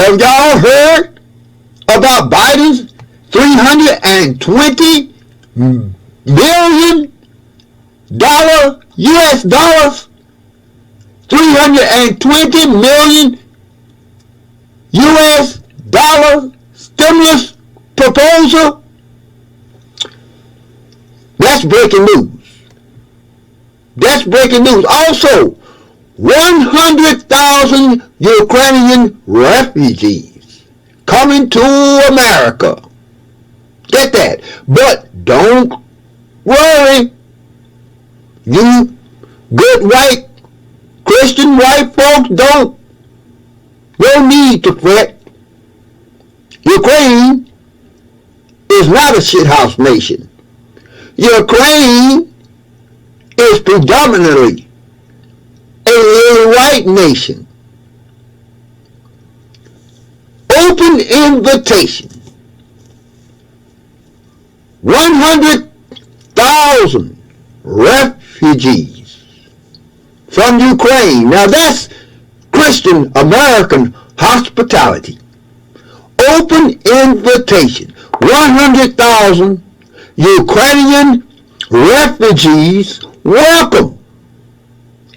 Have y'all heard about Biden's $320 billion US dollars, 320 million US dollar stimulus proposal? That's breaking news. That's breaking news. Also, 100,000 Ukrainian refugees coming to America. Get that. But don't worry. You good white, Christian white folks no need to fret. Ukraine is not a shithouse nation. Ukraine is predominantly a white nation. Open invitation. 100,000 refugees from Ukraine. Now that's Christian American hospitality. Open invitation. 100,000 Ukrainian refugees welcome.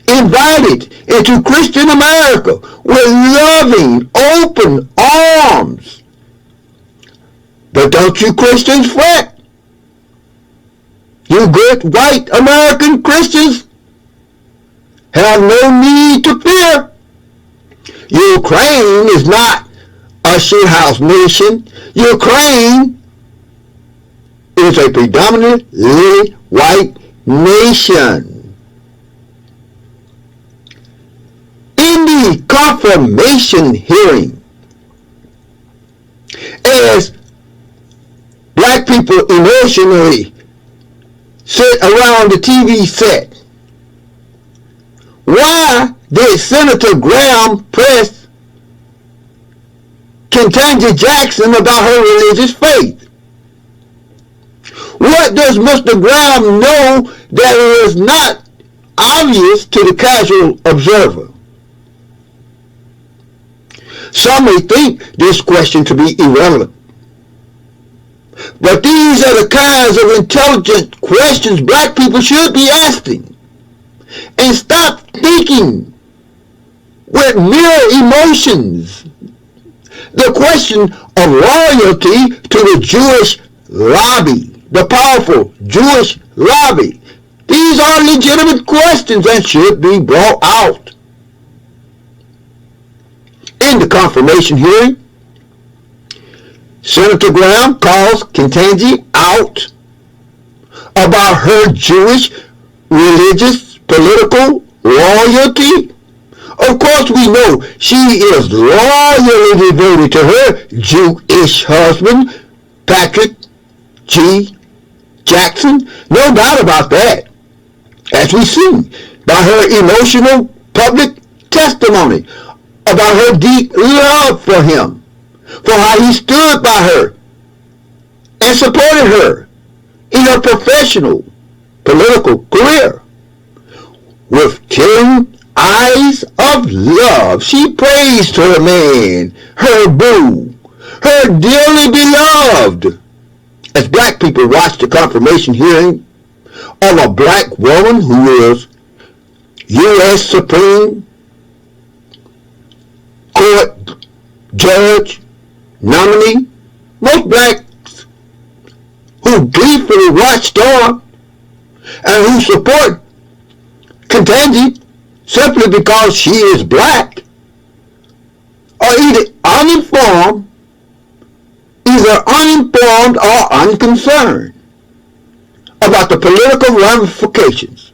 Invited into Christian America with loving, open arms. But don't you Christians fret. You good white American Christians have no need to fear. Ukraine is not a shithouse nation. Ukraine is a predominantly white nation. In the confirmation hearing, as black people emotionally sit around the TV set, why did Senator Graham press Ketanji Jackson about her religious faith? What does Mr. Graham know that is not obvious to the casual observer? Some may think this question to be irrelevant. But these are the kinds of intelligent questions black people should be asking. And stop thinking with mere emotions. The question of loyalty to the Jewish lobby, the powerful Jewish lobby. These are legitimate questions and should be brought out. In the confirmation hearing, Senator Graham calls Ketanji out about her Jewish religious political loyalty. Of course we know she is loyally devoted to her Jewish husband, Patrick G. Jackson. No doubt about that. As we see by her emotional public testimony about her deep love for him, for how he stood by her and supported her in her professional political career. With tearing eyes of love, she praised her man, her boo, her dearly beloved. As black people watch the confirmation hearing of a black woman who is U.S. Supreme Court judge nominee, most blacks who gleefully watched on and who support Ketanji simply because she is black are either uninformed or unconcerned about the political ramifications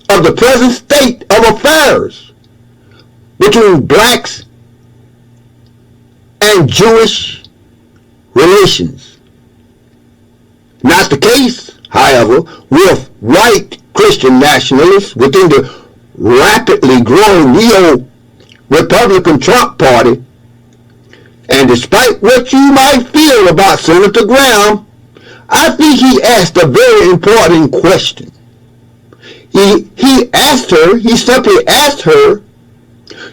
of the present state of affairs between blacks and Jewish relations. Not the case, however, with white Christian nationalists within the rapidly growing neo-Republican Trump Party. And despite what you might feel about Senator Graham, I think he asked a very important question. He simply asked her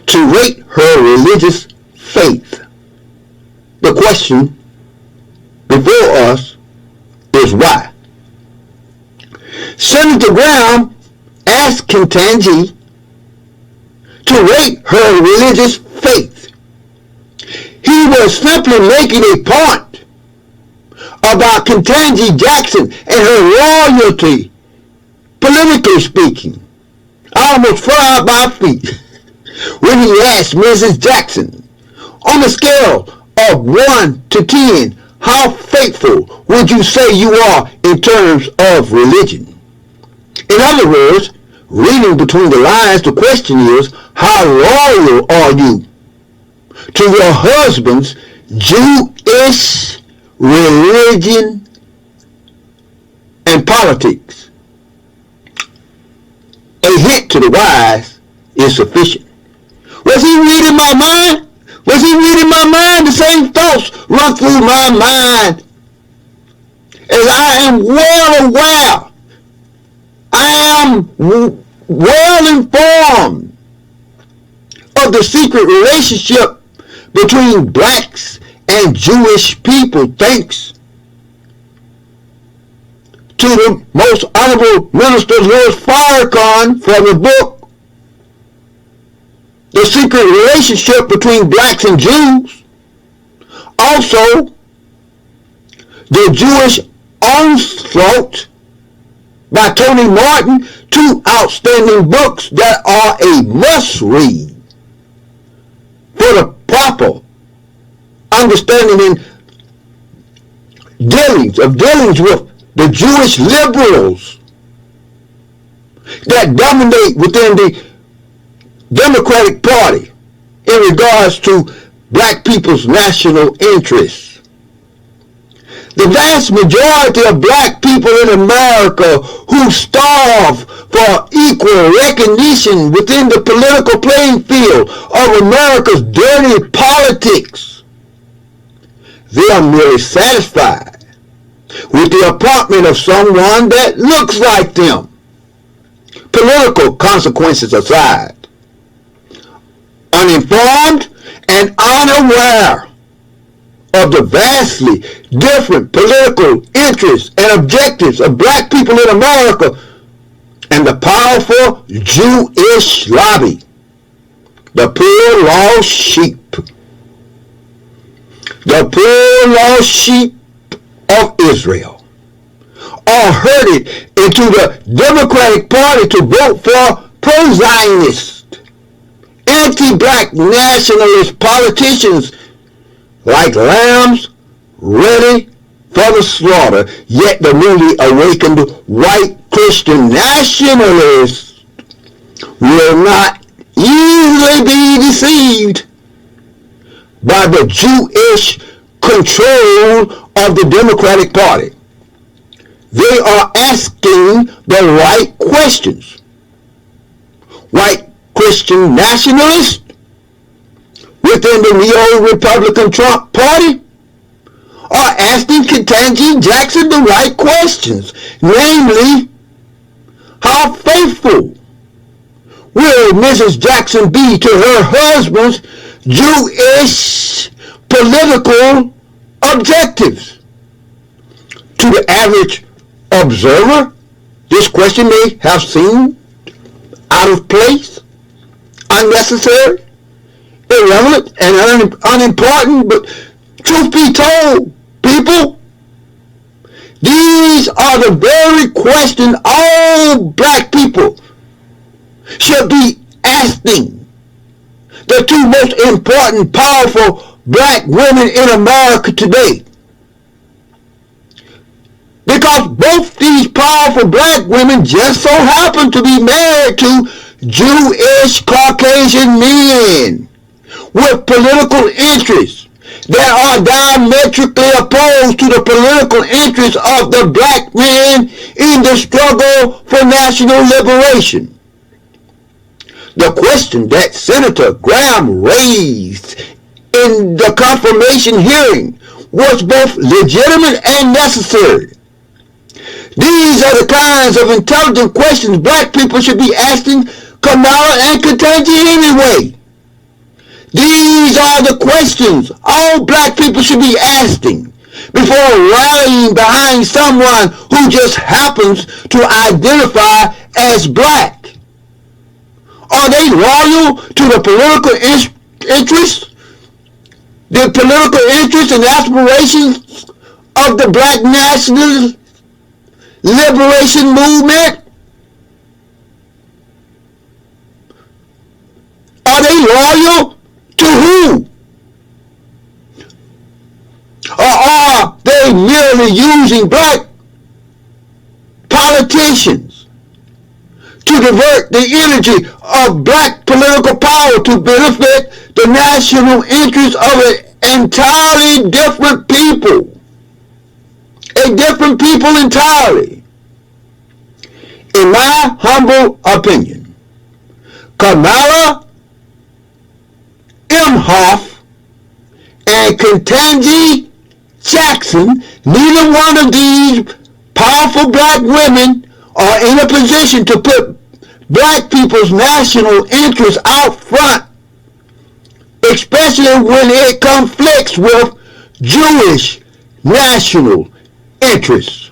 to rate her religious faith. The question before us is why. Senator Graham asked Ketanji to rate her religious faith. He was simply making a point about Ketanji Jackson and her loyalty, politically speaking. I almost fell out my feet when he asked Mrs. Jackson, on a scale of 1 to 10, how faithful would you say you are in terms of religion? In other words, reading between the lines, the question is, how loyal are you to your husband's Jewish religion and politics? A hint to the wise is sufficient. Was he reading my mind? Was he reading my mind? The same thoughts run through my mind as I am well aware. I am well informed of the secret relationship between blacks and Jewish people, thanks to the most honorable Minister Louis Farrakhan from the book, The Secret Relationship Between Blacks and Jews. Also, The Jewish Onslaught by Tony Martin, two outstanding books that are a must-read for the proper understanding and dealings with the Jewish liberals that dominate within the Democratic Party in regards to black people's national interests. The vast majority of black people in America who starve for equal recognition within the political playing field of America's dirty politics, they are merely satisfied with the appointment of someone that looks like them. Political consequences aside, uninformed and unaware of the vastly different political interests and objectives of black people in America and the powerful Jewish lobby, the poor lost sheep. The poor lost sheep of Israel are herded into the Democratic Party to vote for pro-Zionist, anti-black nationalist politicians like lambs ready for the slaughter. Yet the newly awakened white Christian nationalists will not easily be deceived by the Jewish control of the Democratic Party. They are asking the right questions. White Christian nationalists within the neo-Republican Trump Party are asking Ketanji Jackson the right questions, namely, how faithful will Mrs. Jackson be to her husband's Jewish political objectives? To the average observer, this question may have seemed out of place, unnecessary, irrelevant, and unimportant, but truth be told, people, these are the very questions all black people should be asking the two most important, powerful black women in America today. Because both these powerful black women just so happen to be married to Jewish Caucasian men with political interests that are diametrically opposed to the political interests of the black man in the struggle for national liberation. The question that Senator Graham raised in the confirmation hearing was both legitimate and necessary. These are the kinds of intelligent questions black people should be asking Kamala and Ketanji anyway. These are the questions all black people should be asking before rallying behind someone who just happens to identify as black. Are they loyal to the political interests, the political interests and aspirations of the black national liberation movement? Are they loyal to who? Or are they merely using black politicians to divert the energy of black political power to benefit the national interests of an entirely different people? A different people entirely. In my humble opinion, Kamala Imhoff and Ketanji Jackson, neither one of these powerful black women are in a position to put black people's national interests out front, especially when it conflicts with Jewish national interests.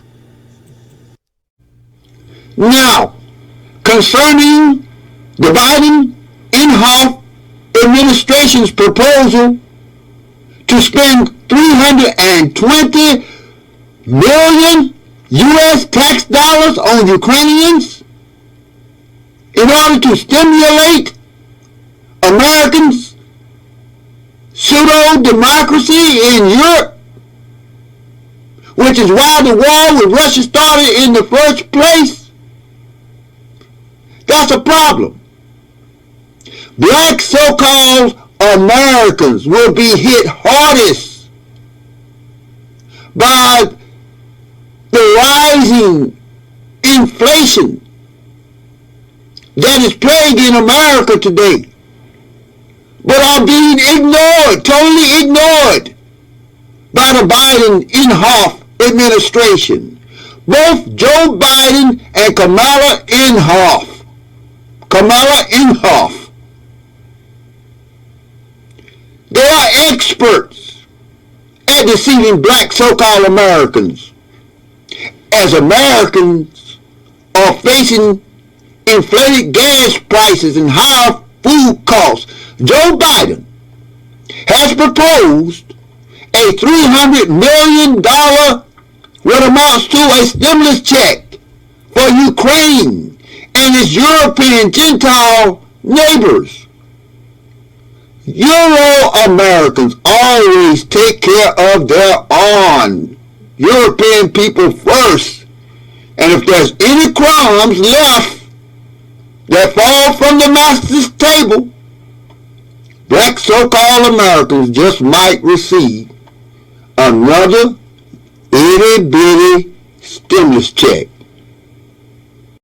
Now, concerning the Biden-Imhoff administration's proposal to spend $320 million U.S. tax dollars on Ukrainians in order to stimulate Americans' pseudo-democracy in Europe, which is why the war with Russia started in the first place. That's a problem. Black so-called Americans will be hit hardest by the rising inflation that is plaguing America today, but are being ignored, totally ignored by the Biden-Imhoff administration. Both Joe Biden and Kamala Imhoff, they are experts at deceiving black so-called Americans. As Americans are facing inflated gas prices and higher food costs, Joe Biden has proposed a $300 million, what amounts to a stimulus check for Ukraine and its European Gentile neighbors. Euro-Americans always take care of their own European people first. And if there's any crumbs left that fall from the master's table, black so-called Americans just might receive another itty-bitty stimulus check.